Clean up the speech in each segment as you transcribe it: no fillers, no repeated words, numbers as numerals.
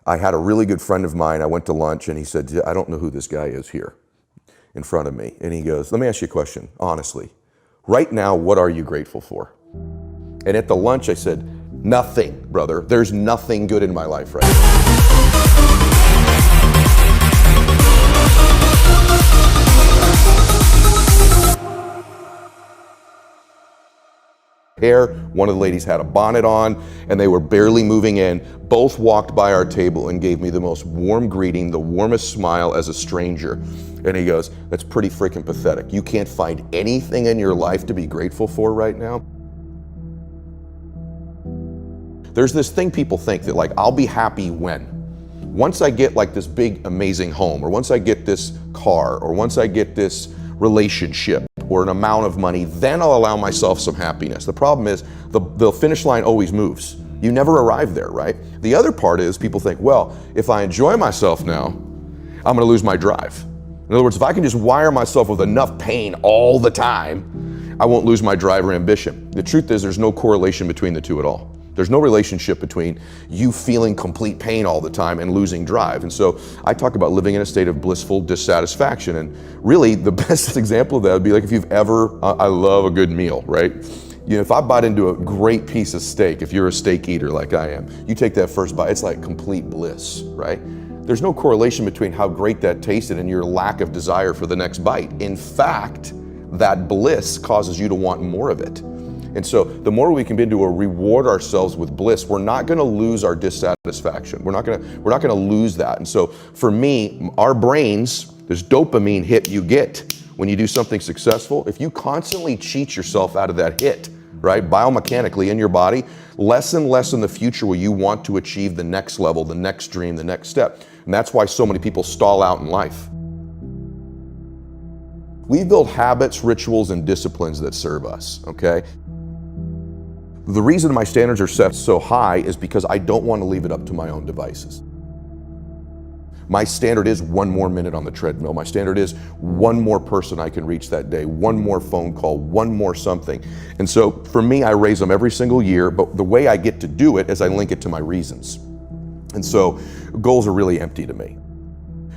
I had a really good friend of mine, I went to lunch and he said, I don't know who this guy is here in front of me. And he goes, let me ask you a question, honestly. Right now, what are you grateful for? And at the lunch I said, nothing, brother. There's nothing good in my life right now. Hair. One of the ladies had a bonnet on and they were barely moving in. Both walked by our table and gave me the most warm greeting, the warmest smile as a stranger. And he goes, that's pretty freaking pathetic. You can't find anything in your life to be grateful for right now? There's this thing people think that like, I'll be happy when? Once I get like this big, amazing home, or once I get this car, or once I get this relationship, or an amount of money, then I'll allow myself some happiness. The problem is the finish line always moves. You never arrive there, right? The other part is people think, well, if I enjoy myself now, I'm gonna lose my drive. In other words, if I can just wire myself with enough pain all the time, I won't lose my drive or ambition. The truth is there's no correlation between the two at all. There's no relationship between you feeling complete pain all the time and losing drive. And so I talk about living in a state of blissful dissatisfaction. And really the best example of that would be like if you've ever, I love a good meal, right? You know, if I bite into a great piece of steak, if you're a steak eater like I am, you take that first bite, it's like complete bliss, right? There's no correlation between how great that tasted and your lack of desire for the next bite. In fact, that bliss causes you to want more of it. And so the more we can begin to reward ourselves with bliss, we're not gonna lose our dissatisfaction. We're not gonna lose that. And so for me, our brains, this dopamine hit you get when you do something successful, if you constantly cheat yourself out of that hit, right, biomechanically in your body, less and less in the future will you want to achieve the next level, the next dream, the next step. And that's why so many people stall out in life. We build habits, rituals, and disciplines that serve us, okay? The reason my standards are set so high is because I don't want to leave it up to my own devices. My standard is one more minute on the treadmill. My standard is one more person I can reach that day, one more phone call, one more something. And so for me, I raise them every single year, but the way I get to do it is I link it to my reasons. And so goals are really empty to me.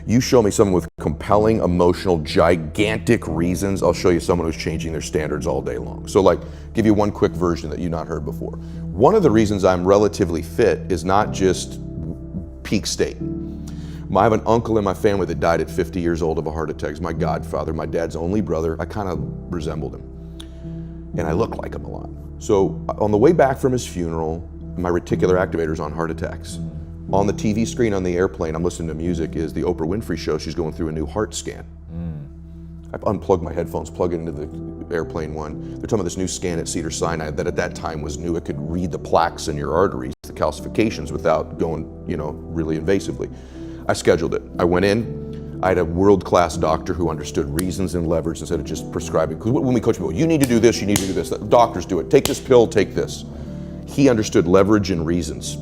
You show me someone with compelling, emotional, gigantic reasons, I'll show you someone who's changing their standards all day long. So like, give you one quick version that you've not heard before. One of the reasons I'm relatively fit is not just peak state. I have an uncle in my family that died at 50 years old of a heart attack. He's my godfather, my dad's only brother. I kind of resembled him. And I look like him a lot. So on the way back from his funeral, my reticular activator's on heart attacks. On the TV screen on the airplane, I'm listening to music, is the Oprah Winfrey show. She's going through a new heart scan. I've unplugged my headphones, plug it into the airplane one. They're talking about this new scan at Cedars-Sinai that at that time was new. It could read the plaques in your arteries, the calcifications, without going, really invasively. I scheduled it. I went in. I had a world-class doctor who understood reasons and leverage instead of just prescribing. Because when we coach people, you need to do this, you need to do this. Doctors do it. Take this pill, take this. He understood leverage and reasons.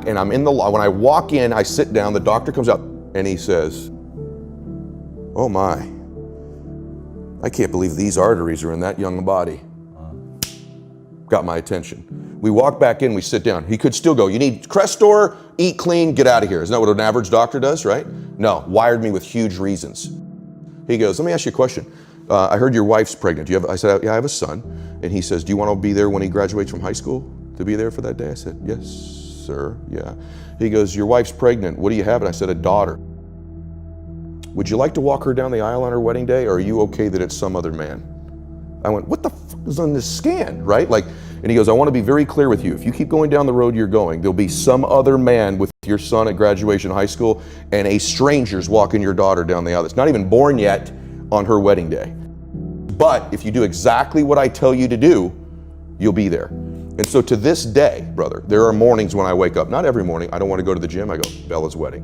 And I'm in the, when I walk in, I sit down, the doctor comes out and he says, oh my, I can't believe these arteries are in that young body. Got my attention. We walk back in, we sit down. He could still go, you need Crestor, eat clean, get out of here. Isn't that what an average doctor does, right? No, wired me with huge reasons. He goes, let me ask you a question. I heard your wife's pregnant. I said, yeah, I have a son. And he says, do you want to be there when he graduates from high school to be there for that day? I said, yes. Sir, yeah. He goes, your wife's pregnant. What do you have? And I said, a daughter. Would you like to walk her down the aisle on her wedding day, or are you okay that it's some other man? I went, what the fuck is on this scan, right? And he goes, I want to be very clear with you. If you keep going down the road you're going, there'll be some other man with your son at graduation high school, and a stranger's walking your daughter down the aisle that's not even born yet on her wedding day. But if you do exactly what I tell you to do, you'll be there. And so to this day, brother, there are mornings when I wake up, not every morning, I don't want to go to the gym, I go, Bella's wedding,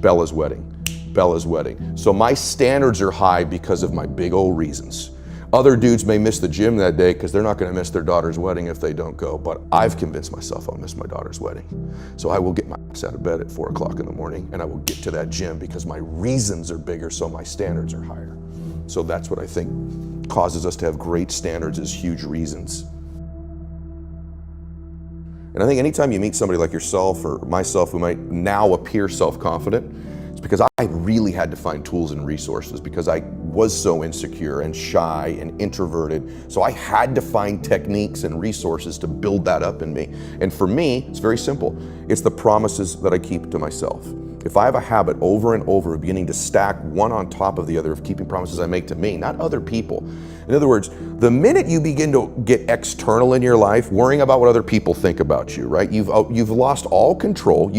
Bella's wedding, Bella's wedding. So my standards are high because of my big old reasons. Other dudes may miss the gym that day because they're not going to miss their daughter's wedding if they don't go, but I've convinced myself I'll miss my daughter's wedding. So I will get my ass out of bed at 4 o'clock in the morning and I will get to that gym because my reasons are bigger, so my standards are higher. So that's what I think causes us to have great standards, is huge reasons. And I think anytime you meet somebody like yourself or myself who might now appear self-confident, it's because I really had to find tools and resources because I was so insecure and shy and introverted. So I had to find techniques and resources to build that up in me. And for me, it's very simple. It's the promises that I keep to myself. If I have a habit over and over of beginning to stack one on top of the other, of keeping promises I make to me, not other people. In other words, the minute you begin to get external in your life, worrying about what other people think about you, right? You've lost all control.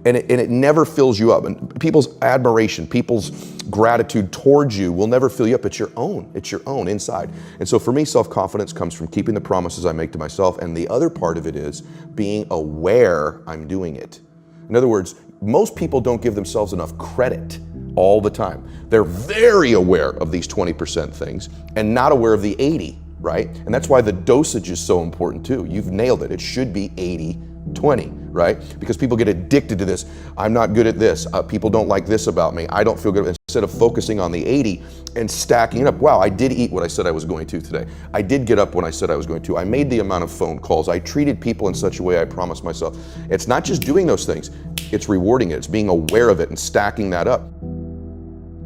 And it never fills you up. And people's admiration, people's gratitude towards you will never fill you up. It's your own. It's your own inside. And so for me, self-confidence comes from keeping the promises I make to myself. And the other part of it is being aware I'm doing it. In other words, most people don't give themselves enough credit all the time. They're very aware of these 20% things and not aware of the 80, right? And that's why the dosage is so important too. You've nailed it. It should be 80-20, right? Because people get addicted to this. I'm not good at this. People don't like this about me. I don't feel good. Instead of focusing on the 80 and stacking it up. Wow, I did eat what I said I was going to today. I did get up when I said I was going to. I made the amount of phone calls. I treated people in such a way I promised myself. It's not just doing those things. It's rewarding it. It's being aware of it and stacking that up.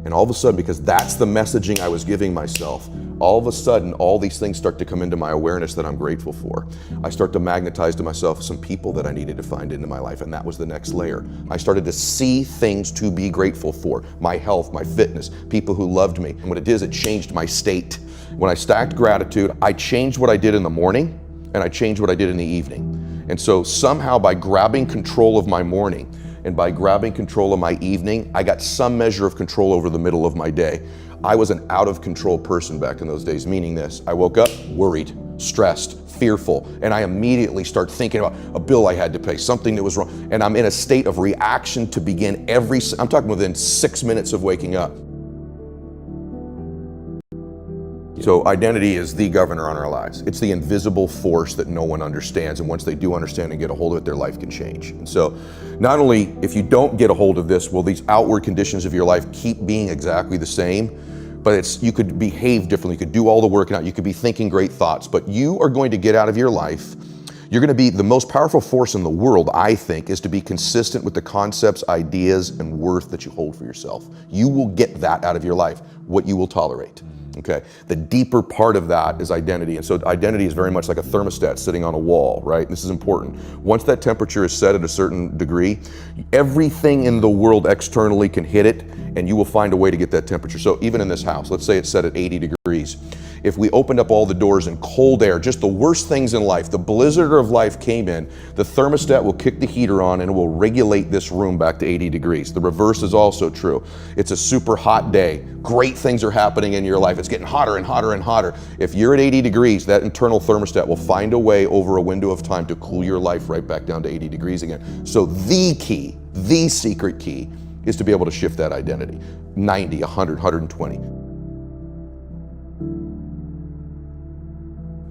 And all of a sudden, because that's the messaging I was giving myself, all of a sudden, all these things start to come into my awareness that I'm grateful for. I start to magnetize to myself some people that I needed to find into my life, and that was the next layer. I started to see things to be grateful for. My health, my fitness, people who loved me. And what it did is it changed my state. When I stacked gratitude, I changed what I did in the morning, and I changed what I did in the evening. And so somehow by grabbing control of my morning, and by grabbing control of my evening, I got some measure of control over the middle of my day. I was an out of control person back in those days, meaning this: I woke up worried, stressed, fearful, and I immediately start thinking about a bill I had to pay, something that was wrong, and I'm in a state of reaction to begin I'm talking within 6 minutes of waking up. So identity is the governor on our lives. It's the invisible force that no one understands. And once they do understand and get a hold of it, their life can change. And so not only if you don't get a hold of this, will these outward conditions of your life keep being exactly the same, but you could behave differently. You could do all the work out. You could be thinking great thoughts, but you are going to get out of your life. You're going to be the most powerful force in the world, I think, is to be consistent with the concepts, ideas, and worth that you hold for yourself. You will get that out of your life, what you will tolerate. Okay, the deeper part of that is identity. And so identity is very much like a thermostat sitting on a wall, right? This is important. Once that temperature is set at a certain degree, everything in the world externally can hit it, and you will find a way to get that temperature. So even in this house, let's say it's set at 80 degrees. If we opened up all the doors and cold air, just the worst things in life, the blizzard of life came in, the thermostat will kick the heater on and it will regulate this room back to 80 degrees. The reverse is also true. It's a super hot day. Great things are happening in your life. It's getting hotter and hotter and hotter. If you're at 80 degrees, that internal thermostat will find a way over a window of time to cool your life right back down to 80 degrees again. So the key, the secret key, is to be able to shift that identity. 90, 100, 120.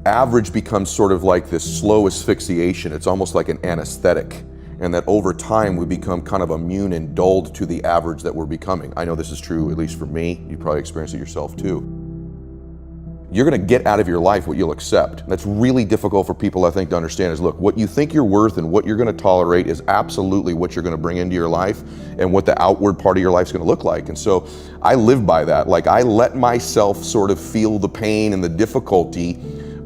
Average becomes sort of like this slow asphyxiation. It's almost like an anesthetic. And that over time we become kind of immune and dulled to the average that we're becoming. I know this is true, at least for me. You probably experience it yourself too. You're gonna get out of your life what you'll accept. That's really difficult for people, I think, to understand is, look, what you think you're worth and what you're gonna tolerate is absolutely what you're gonna bring into your life and what the outward part of your life's gonna look like. And so I live by that. Like, I let myself sort of feel the pain and the difficulty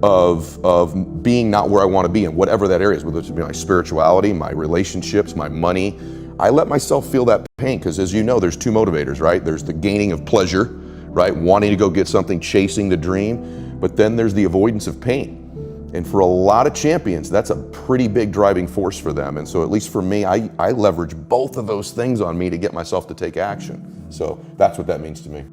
of being not where I want to be in whatever that area is, whether it's my spirituality, my relationships, my money. I let myself feel that pain because, as you know, there's two motivators, right? There's the gaining of pleasure, right? Wanting to go get something, chasing the dream, but then there's the avoidance of pain. And for a lot of champions, that's a pretty big driving force for them. And so at least for me, I leverage both of those things on me to get myself to take action. So that's what that means to me.